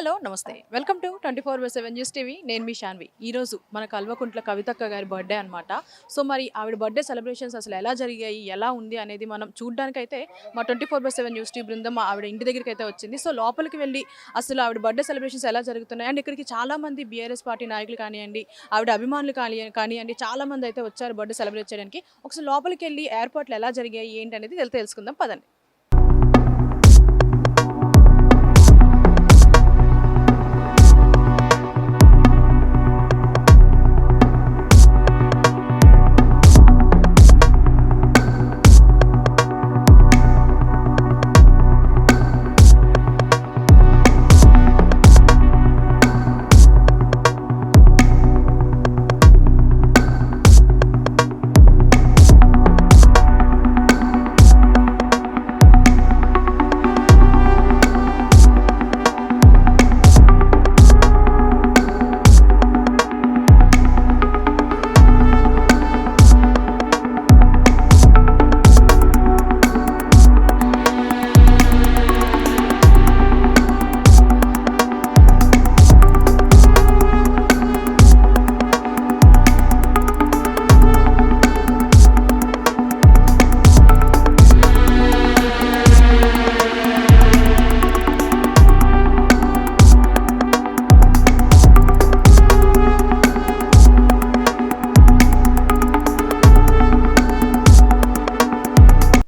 Hello నమస్తే welcome to 24/7 news TV. నేను మీ శాన్వి. ఈరోజు మన కల్వకుంట్ల కవితక్క గారి బర్త్డే అనమాట. సో మరి ఆవిడ బర్త్డే సెలబ్రేషన్స్ అసలు ఎలా జరిగాయి, ఎలా ఉంది అనేది మనం చూడడానికైతే మా 24/7 న్యూస్ టీవీ బృందం ఆవిడ ఇంటి దగ్గరికి అయితే వచ్చింది. సో లోపలికి వెళ్ళి అసలు ఆవిడ బర్త్డే సెలబ్రేషన్స్ ఎలా జరుగుతున్నాయి అండ్ ఇక్కడికి చాలామంది బీఆర్ఎస్ పార్టీ నాయకులు కానివ్వండి, ఆవిడ అభిమానులు కానివ్వండి చాలామంది అయితే వచ్చారు బర్త్డే సెలబ్రేట్ చేయడానికి. ఒకసారి లోపలికి వెళ్ళి ఏర్పాట్లు ఎలా జరిగాయి ఏంటి అనేది తెలుసుకుందాం పదండి.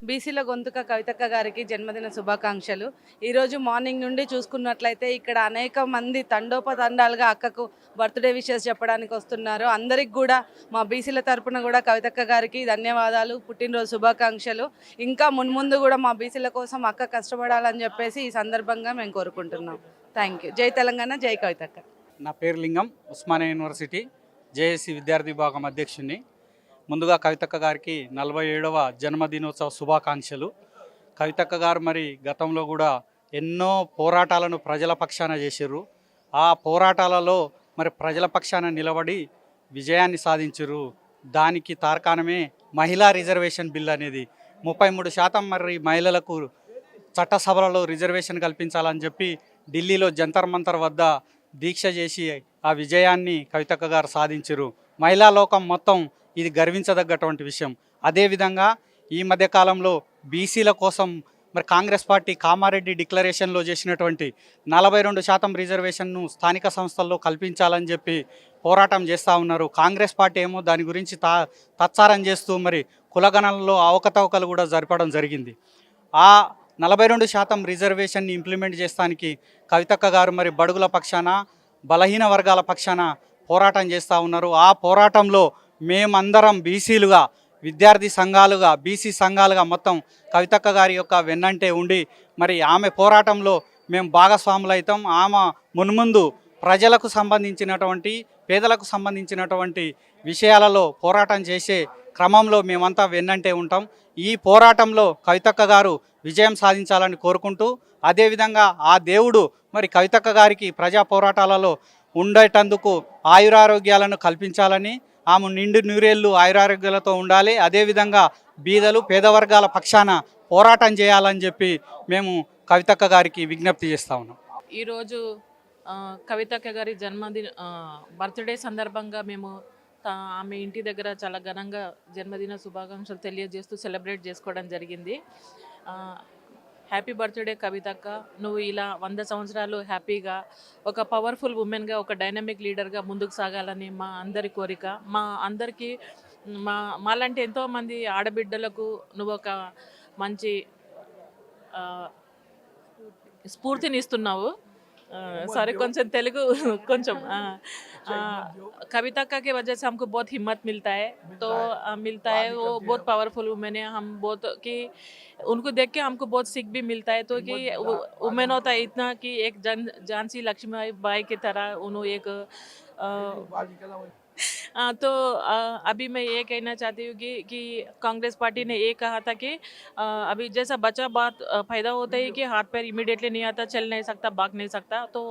బీసీల గొంతుక కవితక్క గారికి జన్మదిన శుభాకాంక్షలు. ఈరోజు మార్నింగ్ నుండి చూసుకున్నట్లయితే ఇక్కడ అనేక మంది తండోపతండాలుగా అక్కకు బర్త్డే విషెస్ చెప్పడానికి వస్తున్నారు. అందరికి కూడా మా బీసీల తరపున కూడా కవితక్క గారికి ధన్యవాదాలు, పుట్టినరోజు శుభాకాంక్షలు. ఇంకా మున్ముందు కూడా మా బీసీల కోసం అక్క కష్టపడాలని చెప్పేసి ఈ సందర్భంగా మేము కోరుకుంటున్నాం. Thank you. జై తెలంగాణ, జై కవితక్క. నా పేరు లింగం, ఉస్మానియా యూనివర్సిటీ జేఏసీ విద్యార్థి విభాగం అధ్యక్షుడిని. ముందుగా కవితక్క గారికి 47వ జన్మదినోత్సవ శుభాకాంక్షలు. కవితక్క గారు మరి గతంలో కూడా ఎన్నో పోరాటాలను ప్రజల పక్షాన చేసిర్రు. ఆ పోరాటాలలో మరి ప్రజల పక్షాన నిలబడి విజయాన్ని సాధించారు. దానికి తార్కాణమే మహిళా రిజర్వేషన్ బిల్ అనేది. 33% మరి మహిళలకు చట్టసభలలో రిజర్వేషన్ కల్పించాలని చెప్పి ఢిల్లీలో జంతర్ మంతర్ వద్ద దీక్ష చేసి ఆ విజయాన్ని కవితక్క గారు సాధించారు. మహిళా లోకం మొత్తం ఇది గర్వించదగ్గటువంటి విషయం. అదేవిధంగా ఈ మధ్యకాలంలో బీసీల కోసం మరి కాంగ్రెస్ పార్టీ కామారెడ్డి డిక్లరేషన్లో చేసినటువంటి 42% రిజర్వేషన్ను స్థానిక సంస్థల్లో కల్పించాలని చెప్పి పోరాటం చేస్తూ ఉన్నారు. కాంగ్రెస్ పార్టీ ఏమో దాని గురించి తత్సారం చేస్తూ మరి కులగణనలో అవకతవకలు కూడా జరపడం జరిగింది. ఆ 42% రిజర్వేషన్ని ఇంప్లిమెంట్ చేస్తానికి కవితక్క గారు మరి బడుగుల పక్షాన, బలహీన వర్గాల పక్షాన పోరాటం చేస్తూ ఉన్నారు. ఆ పోరాటంలో మేమందరం బీసీలుగా, విద్యార్థి సంఘాలుగా, బీసీ సంఘాలుగా మొత్తం కవితక్క గారి యొక్క వెన్నంటే ఉండి మరి ఆమె పోరాటంలో మేము భాగస్వాములైతాం. ఆమె మున్ముందు ప్రజలకు సంబంధించినటువంటి, పేదలకు సంబంధించినటువంటి విషయాలలో పోరాటం చేసే క్రమంలో మేమంతా వెన్నంటే ఉంటాం. ఈ పోరాటంలో కవితక్క గారు విజయం సాధించాలని కోరుకుంటూ, అదేవిధంగా ఆ దేవుడు మరి కవితక్క గారికి ప్రజా పోరాటాలలో ఉండేటందుకు ఆయురారోగ్యాలను కల్పించాలని, ఆమె నిండు నూరేళ్ళు ఆయురారోగ్యాలతో ఉండాలి. అదేవిధంగా బీదలు, పేదవర్గాల పక్షాన పోరాటం చేయాలని చెప్పి మేము కవితక్క గారికి విజ్ఞప్తి చేస్తూ ఉన్నాం. ఈరోజు కవితక్క గారి బర్త్డే సందర్భంగా మేము ఆమె ఇంటి దగ్గర చాలా ఘనంగా జన్మదిన శుభాకాంక్షలు తెలియజేస్తూ సెలబ్రేట్ చేసుకోవడం జరిగింది. హ్యాపీ బర్త్డే కవితక్క, నువ్వు ఇలా 100 సంవత్సరాలు హ్యాపీగా ఒక పవర్ఫుల్ ఉమెన్గా, ఒక డైనమిక్ లీడర్గా ముందుకు సాగాలని మా అందరి కోరిక. మా అందరికీ మాలాంటి ఎంతోమంది ఆడబిడ్డలకు నువ్వు ఒక మంచి స్ఫూర్తినిస్తున్నావు. सॉरी కొంచెం తెలుగు కొంచెం कविता की वजह से हमको बहुत हिम्मत मिलता है, तो मिलता है वो बहुत पावरफुल वुमेन है. हम बहुत कि उनको देख के हमको बहुत सीख भी मिलता है, तो कि वुमेन होता है इतना कि एक झांसी लक्ष्मीबाई की तरह उन्होंने एक तो अभी मैं ये कहना चाहती हूँ कि कांग्रेस पार्टी ने ये कहा था कि अभी जैसा बच्चा बात पैदा होता है कि हाथ पैर इमीडिएटली नहीं आता, चल नहीं सकता, भाग नहीं सकता, तो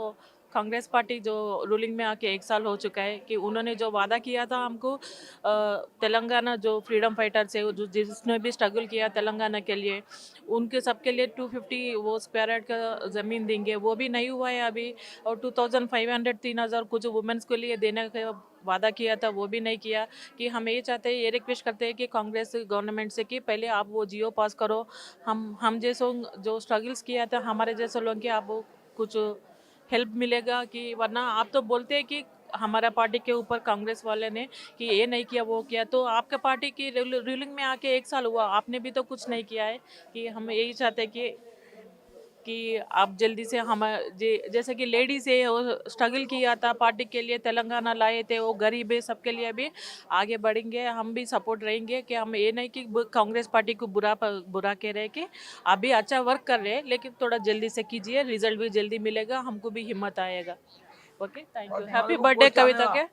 कांग्रेस पार्टी जो रूलिंग में आके 1 साल हो चुका है कि उन्होंने जो वादा किया था हमको तेलंगाना जो फ्रीडम फाइटर्स है जो जिसने भी स्ट्रगल किया तेलंगाना के लिए उनके सबके लिए 250 वो स्क्वायर यार्ड का ज़मीन देंगे, वो भी नहीं हुआ है अभी। और 2500 3000 कुछ वुमेन्स के लिए देने का वादा किया था, वो भी नहीं किया। कि हम ये चाहते हैं, ये रिक्वेस्ट करते हैं कि कांग्रेस गवर्नमेंट से कि पहले आप वो जियो पास करो। हम जैसों जो स्ट्रगल्स किया था हमारे जैसे लोगों के आप कुछ हेल्प मिलेगा। कि वरना आप तो बोलते हैं कि हमारा पार्टी के ऊपर कांग्रेस वाले ने कि ये नहीं किया वो किया, तो आपके पार्टी की रूलिंग में आके 1 साल हुआ, आपने भी तो कुछ नहीं किया है। कि हम यही चाहते हैं कि आप जल्दी से हम जैसे कि लेडीज है वो स्ट्रगल किया था पार्टी के लिए, तेलंगाना लाए थे, वो गरीब है, सबके लिए भी आगे बढ़ेंगे, हम भी सपोर्ट रहेंगे। कि हम ये नहीं कि कांग्रेस पार्टी को बुरा कह रहे हैं कि आप भी अच्छा वर्क कर रहे हैं, लेकिन थोड़ा जल्दी से कीजिए, रिजल्ट भी जल्दी मिलेगा, हमको भी हिम्मत आएगा। Okay, thank you. Happy birthday Kavita K.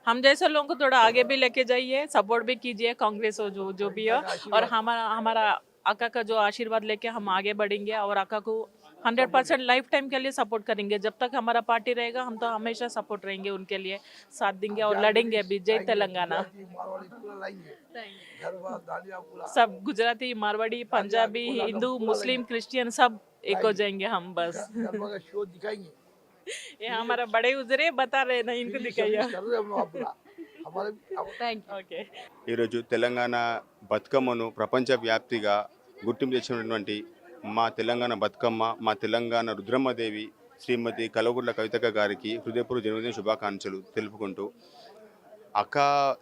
हम जैसे लोगों को थोड़ा आगे भी लेके जाइए, सपोर्ट भी कीजिए, कांग्रेस हो जो भी हो, और हमारा अक्का का जो आशीर्वाद लेके हम आगे बढ़ेंगे और अक्का को 100% लाइफ टाइम के लिए सपोर्ट करेंगे। जब तक हमारा पार्टी रहेगा हम तो हमेशा सपोर्ट रहेंगे, उनके लिए साथ देंगे और लड़ेंगे भी। जय तेलंगाना। सब गुजराती, मारवाड़ी, पंजाबी, हिंदू, मुस्लिम, क्रिश्चियन सब एक हो जाएंगे हम बस। ये हमारा बड़े उजरे बता रहे ना, इनको दिखाइए। ఓకే. ఈరోజు తెలంగాణ బతుకమ్మను ప్రపంచవ్యాప్తిగా గుర్తింపు తెచ్చినటువంటి మా తెలంగాణ బతుకమ్మ, మా తెలంగాణ రుద్రమ్మదేవి శ్రీమతి కల్వకుంట్ల కవితక్క గారికి హృదయపూర్వక జన్మదిన శుభాకాంక్షలు తెలుపుకుంటూ, అక్క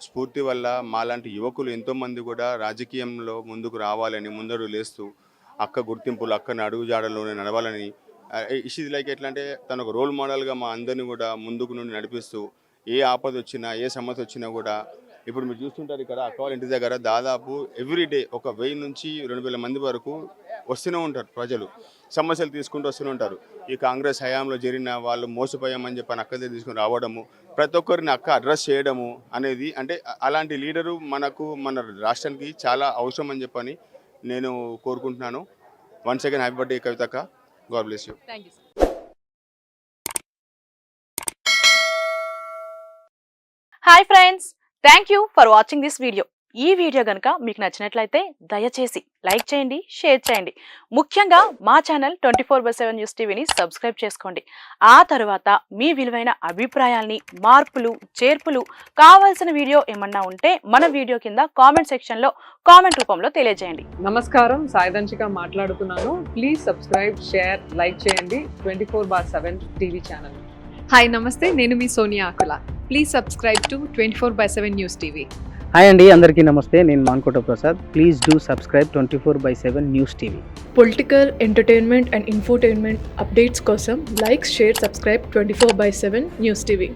స్ఫూర్తి వల్ల మాలాంటి యువకులు ఎంతోమంది కూడా రాజకీయంలో ముందుకు రావాలని ముందడుగు లేస్తూ అక్క గుర్తింపులు అక్కని అడుగుజాడల్లోనే నడవాలని ఇష్ లైక్ ఎట్లా అంటే తను ఒక రోల్ మోడల్గా మా అందరినీ కూడా ముందుకు నుండి నడిపిస్తూ ఏ ఆపద వచ్చినా ఏ సమస్య వచ్చినా కూడా ఇప్పుడు మీరు చూస్తుంటారు ఇక్కడ అక్క వాళ్ళ ఇంటి దగ్గర దాదాపు ఎవ్రీడే ఒక 1000 నుంచి 2000 మంది వరకు వస్తూనే ఉంటారు. ప్రజలు సమస్యలు తీసుకుంటూ వస్తూనే ఉంటారు. ఈ కాంగ్రెస్ హయాంలో జరిగిన వాళ్ళు మోసపోయామని చెప్పని అక్క దగ్గర తీసుకుని రావడము, ప్రతి ఒక్కరిని అక్క అడ్రస్ చేయడము అనేది అంటే అలాంటి లీడరు మనకు మన రాష్ట్రానికి చాలా అవసరం అని చెప్పని నేను కోరుకుంటున్నాను. వన్స్ అగైన్ హ్యాపీ బర్త్డే కవితక్క. God bless you. Thank you. Hi friends, thank you for watching this video. ఈ వీడియో కనుక మీకు నచ్చినట్లయితే దయచేసి లైక్ చేయండి, షేర్ చేయండి. ముఖ్యంగా మా ఛానల్ 24/7 న్యూస్ టీవీని సబ్స్క్రైబ్ చేసుకోండి. ఆ తర్వాత మీ విలువైన అభిప్రాయాల్ని, మార్పులు, చేర్పులు, కావాల్సిన వీడియో ఏమన్నా ఉంటే మన వీడియో కింద కామెంట్ సెక్షన్లో కామెంట్ రూపంలో తెలియజేయండి. నమస్కారం, సాయిదంచిక మాట్లాడుతున్నాను. ప్లీజ్ సబ్స్క్రైబ్, షేర్, లైక్ చేయండి 24/7 టీవీ ఛానల్. హాయ్ నమస్తే, నేను మీ Sonia Akula. Please subscribe to 24/7 news TV. Hi అండి, అందరికీ నమస్తే. నేను Mankota Prasad. Please do subscribe 24/7 news TV. Political, entertainment and infotainment updates కోసం like, share, subscribe 24/7 news TV.